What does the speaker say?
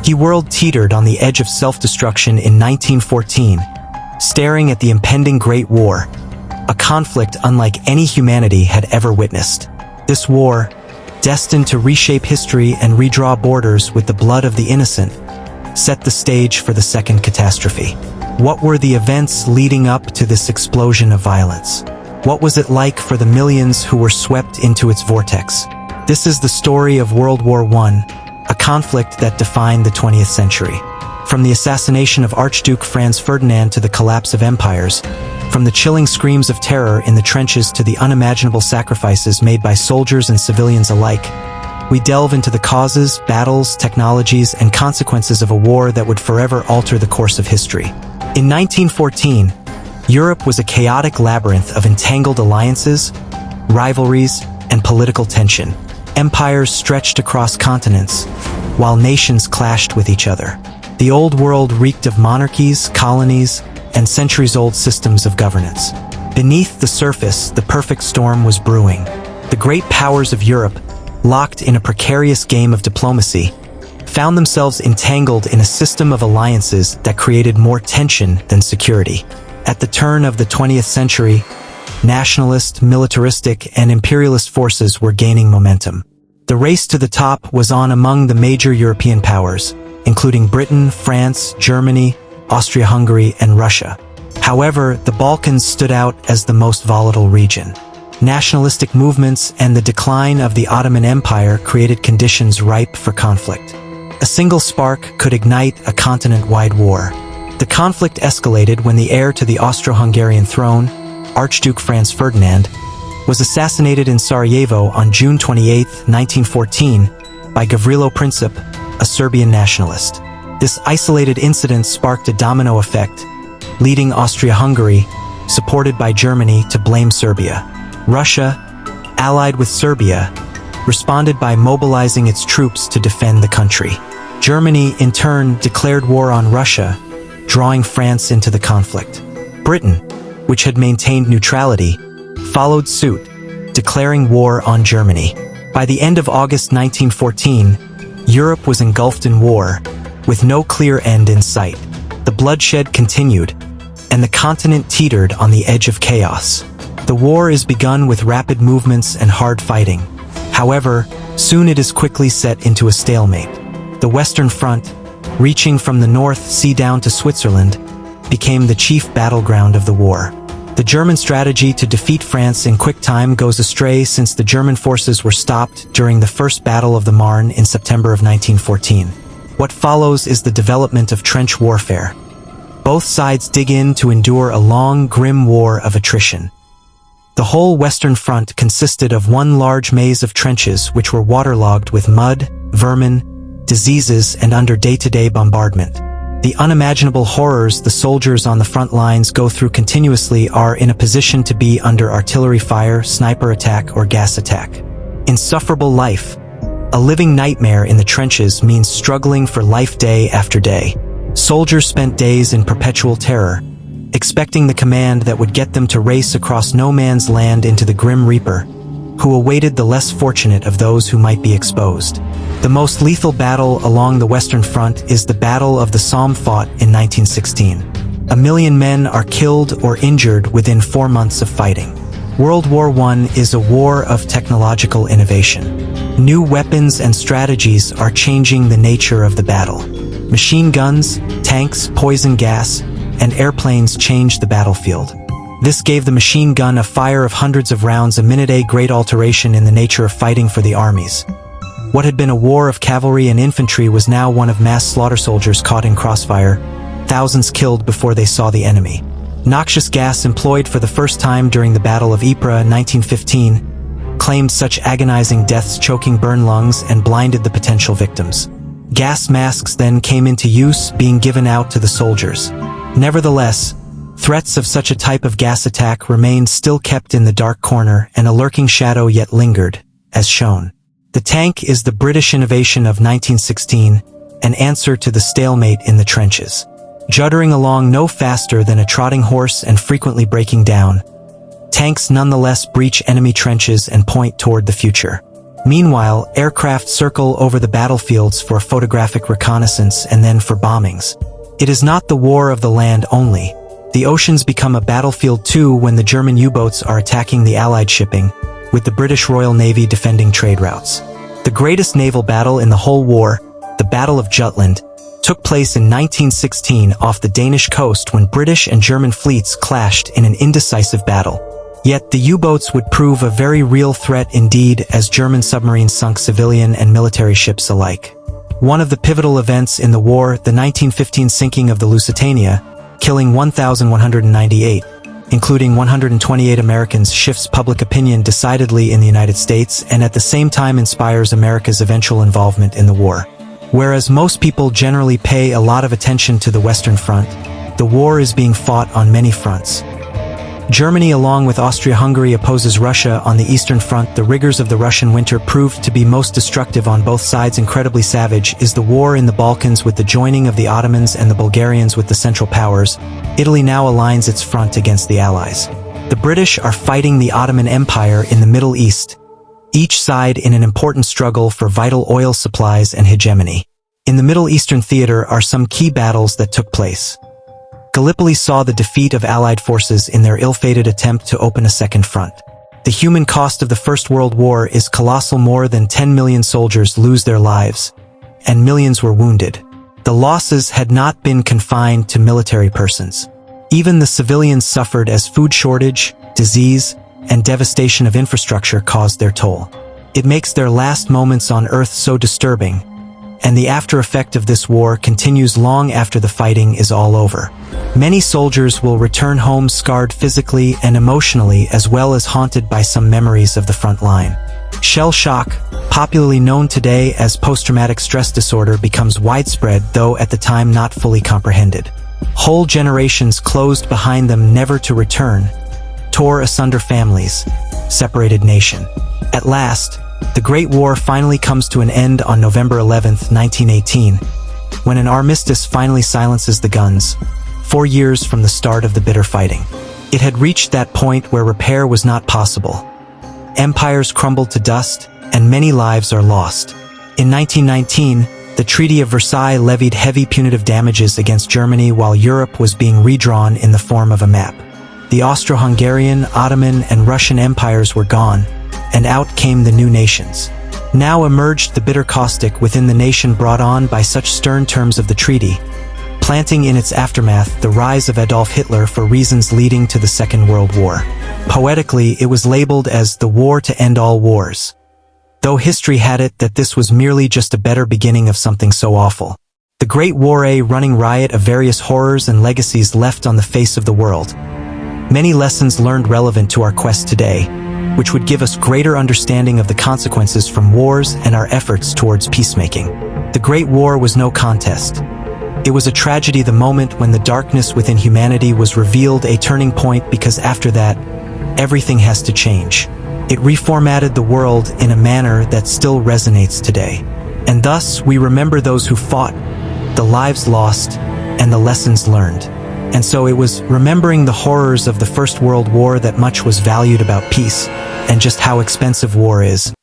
He world teetered on the edge of self-destruction in 1914, staring at the impending Great War, a conflict unlike any humanity had ever witnessed. This war, destined to reshape history and redraw borders with the blood of the innocent, set the stage for the second catastrophe. What were the events leading up to this explosion of violence? What was it like for the millions who were swept into its vortex? This is the story of World War I, a conflict that defined the 20th century. From the assassination of Archduke Franz Ferdinand to the collapse of empires, from the chilling screams of terror in the trenches to the unimaginable sacrifices made by soldiers and civilians alike, we delve into the causes, battles, technologies, and consequences of a war that would forever alter the course of history. In 1914, Europe was a chaotic labyrinth of entangled alliances, rivalries, and political tension. Empires stretched across continents, while nations clashed with each other. The old world reeked of monarchies, colonies, and centuries-old systems of governance. Beneath the surface, the perfect storm was brewing. The great powers of Europe, locked in a precarious game of diplomacy, found themselves entangled in a system of alliances that created more tension than security. At the turn of the 20th century, nationalist, militaristic, and imperialist forces were gaining momentum. The race to the top was on among the major European powers, including Britain, France, Germany, Austria-Hungary, and Russia. However, the Balkans stood out as the most volatile region. Nationalistic movements and the decline of the Ottoman Empire created conditions ripe for conflict. A single spark could ignite a continent-wide war. The conflict escalated when the heir to the Austro-Hungarian throne, Archduke Franz Ferdinand, was assassinated in Sarajevo on June 28, 1914, by Gavrilo Princip, a Serbian nationalist. This isolated incident sparked a domino effect, leading Austria-Hungary, supported by Germany, to blame Serbia. Russia, allied with Serbia, responded by mobilizing its troops to defend the country. Germany, in turn, declared war on Russia, drawing France into the conflict. Britain, which had maintained neutrality, followed suit, declaring war on Germany. By the end of August 1914, Europe was engulfed in war, with no clear end in sight. The bloodshed continued, and the continent teetered on the edge of chaos. The war is begun with rapid movements and hard fighting. However, soon it is quickly set into a stalemate. The Western Front, reaching from the North Sea down to Switzerland, became the chief battleground of the war. The German strategy to defeat France in quick time goes astray since the German forces were stopped during the First Battle of the Marne in September of 1914. What follows is the development of trench warfare. Both sides dig in to endure a long, grim war of attrition. The whole Western Front consisted of one large maze of trenches which were waterlogged with mud, vermin, diseases, and under day-to-day bombardment. The unimaginable horrors the soldiers on the front lines go through continuously are in a position to be under artillery fire, sniper attack, or gas attack. Insufferable life. A living nightmare in the trenches means struggling for life day after day. Soldiers spent days in perpetual terror, expecting the command that would get them to race across no man's land into the Grim Reaper, who awaited the less fortunate of those who might be exposed. The most lethal battle along the Western Front is the Battle of the Somme, fought in 1916. 1 million men are killed or injured within 4 months of fighting. World War I is a war of technological innovation. New weapons and strategies are changing the nature of the battle. Machine guns, tanks, poison gas, and airplanes changed the battlefield. This gave the machine gun a fire of hundreds of rounds a minute, a great alteration in the nature of fighting for the armies. What had been a war of cavalry and infantry was now one of mass slaughter, soldiers caught in crossfire, thousands killed before they saw the enemy. Noxious gas employed for the first time during the Battle of Ypres 1915 claimed such agonizing deaths, choking burn lungs, and blinded the potential victims. Gas masks then came into use, being given out to the soldiers. Nevertheless, threats of such a type of gas attack remained still kept in the dark corner, and a lurking shadow yet lingered, as shown. The tank is the British innovation of 1916, an answer to the stalemate in the trenches. Juddering along no faster than a trotting horse and frequently breaking down, tanks nonetheless breach enemy trenches and point toward the future. Meanwhile, aircraft circle over the battlefields for photographic reconnaissance and then for bombings. It is not the war of the land only. The oceans become a battlefield too when the German U-boats are attacking the Allied shipping, with the British Royal Navy defending trade routes. The greatest naval battle in the whole war, the Battle of Jutland, took place in 1916 off the Danish coast when British and German fleets clashed in an indecisive battle. Yet the U-boats would prove a very real threat indeed as German submarines sunk civilian and military ships alike. One of the pivotal events in the war, the 1915 sinking of the Lusitania, killing 1,198, including 128 Americans, shifts public opinion decidedly in the United States and at the same time inspires America's eventual involvement in the war. Whereas most people generally pay a lot of attention to the Western Front, the war is being fought on many fronts. Germany, along with Austria-Hungary, opposes Russia on the Eastern Front. The rigors of the Russian winter proved to be most destructive on both sides. Incredibly savage is the war in the Balkans with the joining of the Ottomans and the Bulgarians with the Central Powers. Italy now aligns its front against the Allies. The British are fighting the Ottoman Empire in the Middle East, each side in an important struggle for vital oil supplies and hegemony. In the Middle Eastern theater are some key battles that took place. Gallipoli saw the defeat of Allied forces in their ill-fated attempt to open a second front. The human cost of the First World War is colossal. More than 10 million soldiers lose their lives, and millions were wounded. The losses had not been confined to military persons. Even the civilians suffered as food shortage, disease, and devastation of infrastructure caused their toll. It makes their last moments on Earth so disturbing, and the after effect of this war continues long after the fighting is all over. Many soldiers will return home scarred physically and emotionally, as well as haunted by some memories of the front line. Shell shock, popularly known today as post-traumatic stress disorder, becomes widespread, though at the time not fully comprehended. Whole generations closed behind them never to return, tore asunder families, separated nation. At last, the Great War finally comes to an end on November 11, 1918, when an armistice finally silences the guns, 4 years from the start of the bitter fighting. It had reached that point where repair was not possible. Empires crumbled to dust, and many lives are lost. In 1919, the Treaty of Versailles levied heavy punitive damages against Germany while Europe was being redrawn in the form of a map. The Austro-Hungarian, Ottoman, and Russian empires were gone, and out came the new nations. Now emerged the bitter caustic within the nation brought on by such stern terms of the treaty, planting in its aftermath the rise of Adolf Hitler for reasons leading to the Second World War. Poetically, it was labeled as the war to end all wars, though history had it that this was merely just a better beginning of something so awful. The Great War, a running riot of various horrors and legacies left on the face of the world. Many lessons learned relevant to our quest today, which would give us greater understanding of the consequences from wars and our efforts towards peacemaking. The Great War was no contest. It was a tragedy, the moment when the darkness within humanity was revealed, a turning point, because after that, everything has to change. It reformatted the world in a manner that still resonates today. And thus, we remember those who fought, the lives lost, and the lessons learned. And so it was remembering the horrors of the First World War that much was valued about peace, and just how expensive war is.